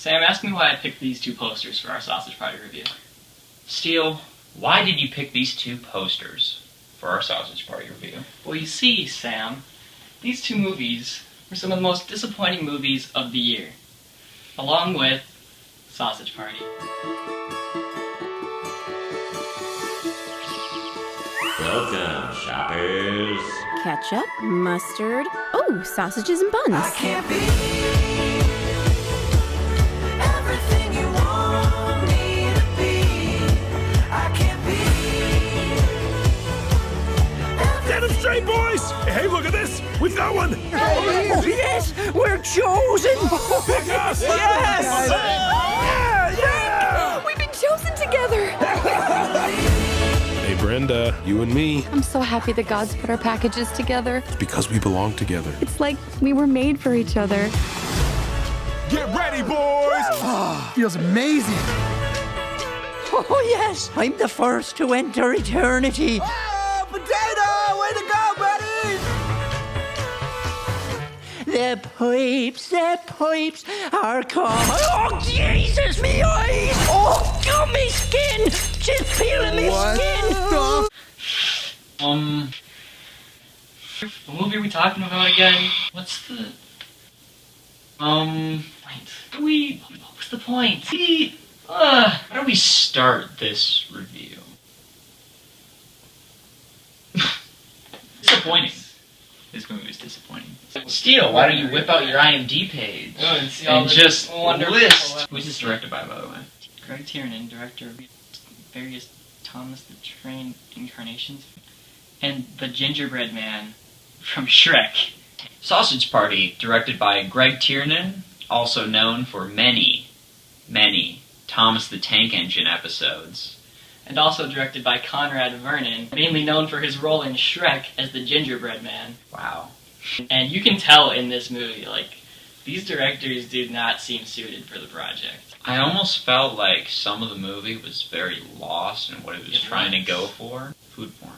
Sam, ask me why I picked these two posters for our Sausage Party review. Steele, why did you pick these two posters for our Sausage Party review? Well, you see, Sam, these two movies were some of the most disappointing movies of the year, along with Sausage Party. Welcome, shoppers. Ketchup, mustard, sausages and buns. I can't be everything you want me to be. I can't be. Get them straight, boys! Hey, look at this! We've got one! Yes, we're chosen. Pick us! Yes! Yeah! We've been chosen together. Hey, Brenda, you and me. I'm so happy the gods put our packages together. It's because we belong together. It's like we were made for each other. Get ready, boys! Feels amazing. Oh, yes, I'm the first to enter eternity. Oh, potato! Way to go, buddy! The pipes are coming. Oh, Jesus, me eyes! Oh, gummy skin! She's peeling me skin! What movie are we talking about again? What's the... point? What's the point? How do we start this review? Disappointing. This movie was disappointing. Steele, why don't you whip out your IMDb page and see all and the just wonderful- list... Who's this directed by the way? Greg Tiernan, director of various Thomas the Train incarnations, and the Gingerbread Man from Shrek. Sausage Party, directed by Greg Tiernan, also known for many Thomas the Tank Engine episodes. And also directed by Conrad Vernon, mainly known for his role in Shrek as the Gingerbread Man. Wow. And you can tell in this movie, these directors did not seem suited for the project. I almost felt like some of the movie was very lost in what it was trying to go for. Food porn.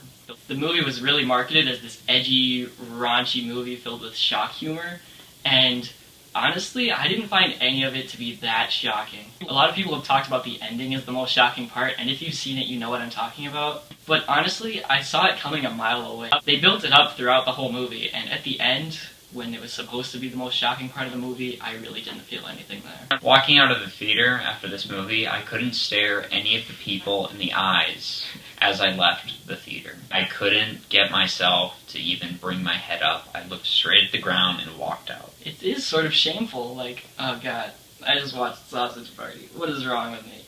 The movie was really marketed as this edgy, raunchy movie filled with shock humor, and honestly, I didn't find any of it to be that shocking. A lot of people have talked about the ending as the most shocking part, and if you've seen it, you know what I'm talking about. But honestly, I saw it coming a mile away. They built it up throughout the whole movie, and at the end, when it was supposed to be the most shocking part of the movie, I really didn't feel anything there. Walking out of the theater after this movie, I couldn't stare any of the people in the eyes as I left the theater. I couldn't get myself to even bring my head up. I looked straight at the ground and walked out. It is sort of shameful, oh god, I just watched Sausage Party. What is wrong with me?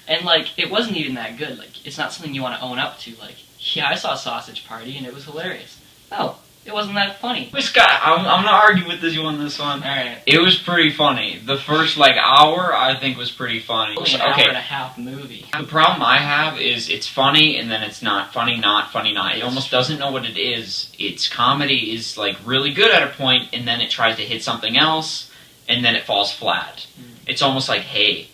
And, it wasn't even that good. It's not something you want to own up to. Yeah, I saw Sausage Party and it was hilarious. Oh, it wasn't that funny. This guy, I'm gonna argue with you on this one. Alright. It was pretty funny. The first, hour, I think, was pretty funny. It was an hour and a half movie. The problem I have is it's funny, and then it's not funny, not funny, not. It almost doesn't know what it is. Its comedy is, really good at a point, and then it tries to hit something else, and then it falls flat. It's almost like, hey,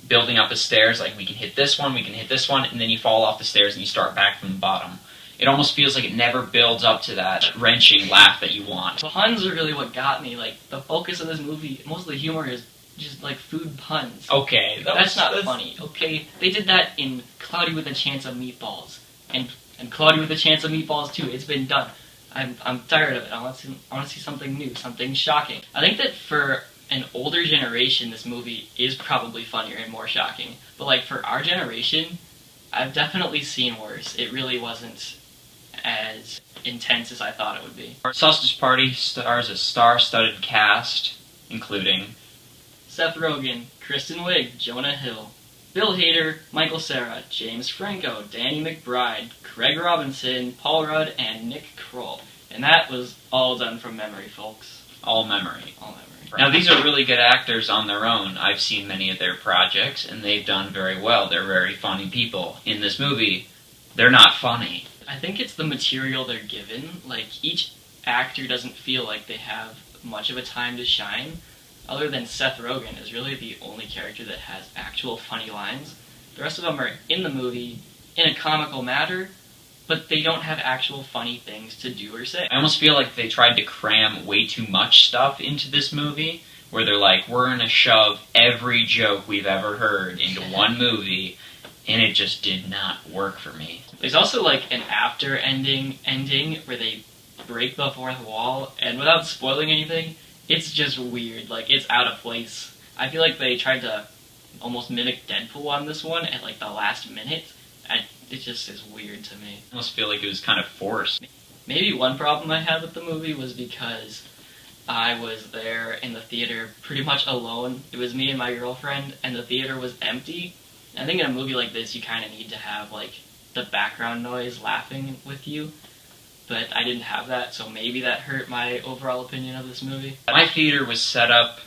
building up the stairs, we can hit this one, and then you fall off the stairs and you start back from the bottom. It almost feels like it never builds up to that wrenching laugh that you want. Puns are really what got me. The focus of this movie, most of the humor is just, food puns. Okay. That's not funny, okay? They did that in Cloudy with a Chance of Meatballs. And Cloudy with a Chance of Meatballs, too. It's been done. I'm tired of it. I want to see something new, something shocking. I think that for an older generation, this movie is probably funnier and more shocking. But, for our generation, I've definitely seen worse. It really wasn't as intense as I thought it would be. Sausage Party stars a star-studded cast, including Seth Rogen, Kristen Wiig, Jonah Hill, Bill Hader, Michael Cera, James Franco, Danny McBride, Craig Robinson, Paul Rudd, and Nick Kroll. And that was all done from memory, folks. All memory. All memory. Now, these are really good actors on their own. I've seen many of their projects, and they've done very well. They're very funny people. In this movie, they're not funny. I think it's the material they're given. Each actor doesn't feel like they have much of a time to shine. Other than Seth Rogen is really the only character that has actual funny lines. The rest of them are in the movie, in a comical matter, but they don't have actual funny things to do or say. I almost feel like they tried to cram way too much stuff into this movie, where they're like, we're gonna shove every joke we've ever heard into one movie, and it just did not work for me. There's also like an after ending where they break the fourth wall, and without spoiling anything, it's just weird. Like, it's out of place. I feel like they tried to almost mimic Deadpool on this one at like the last minute, and it just is weird to me. I almost feel like it was kind of forced. Maybe one problem I had with the movie was because I was there in the theater pretty much alone. It was me and my girlfriend, and the theater was empty. I think in a movie like this, you kind of need to have like the background noise laughing with you, but I didn't have that, so maybe that hurt my overall opinion of this movie. My theater was set up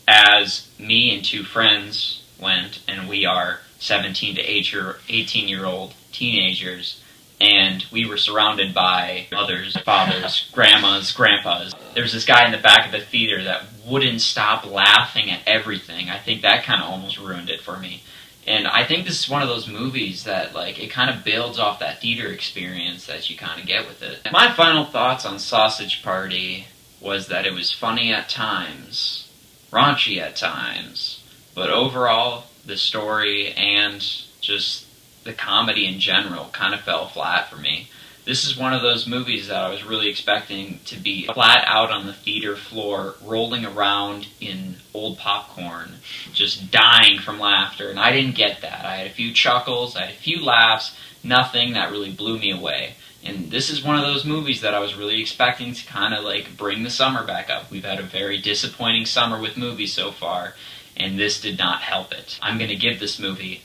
as me and two friends went, and we are 17 to 18-year-old teenagers, and we were surrounded by mothers, fathers, grandmas, grandpas. There was this guy in the back of the theater that wouldn't stop laughing at everything. I think that kind of almost ruined it for me. And I think this is one of those movies that, like, it kind of builds off that theater experience that you kind of get with it. My final thoughts on Sausage Party was that it was funny at times, raunchy at times, but overall, the story and just the comedy in general kind of fell flat for me. This is one of those movies that I was really expecting to be flat out on the theater floor, rolling around in old popcorn, just dying from laughter, and I didn't get that. I had a few chuckles, I had a few laughs, nothing that really blew me away. And this is one of those movies that I was really expecting to kind of like bring the summer back up. We've had a very disappointing summer with movies so far, and this did not help it. I'm going to give this movie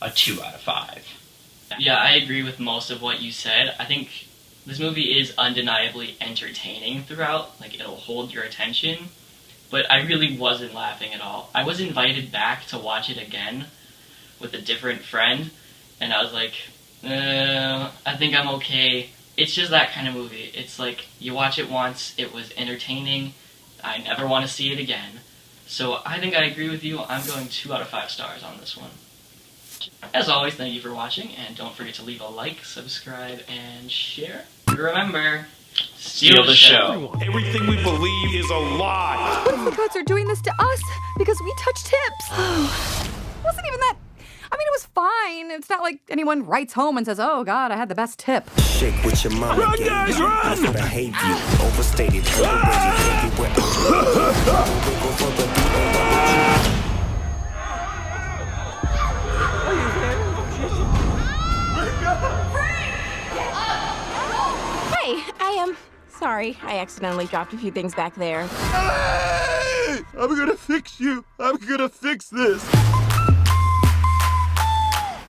a 2 out of 5. Yeah, I agree with most of what you said. I think this movie is undeniably entertaining throughout. Like, it'll hold your attention. But I really wasn't laughing at all. I was invited back to watch it again with a different friend, and I was like, I think I'm okay. It's just that kind of movie. It's like, you watch it once, it was entertaining, I never want to see it again. So I think I agree with you. I'm going 2 out of 5 stars on this one. As always, thank you for watching, and don't forget to leave a like, subscribe, and share. Remember, steal the show. Everything we believe is a lie. What if the gods are doing this to us because we touched hips? Wasn't even that. I mean, it was fine. It's not like anyone writes home and says, "Oh God, I had the best tip." Shake what your mama Run, gave guys, you. run! Behavior overstated, overrated, everywhere. Hey, I am sorry. I accidentally dropped a few things back there. Hey! I'm gonna fix you. I'm gonna fix this.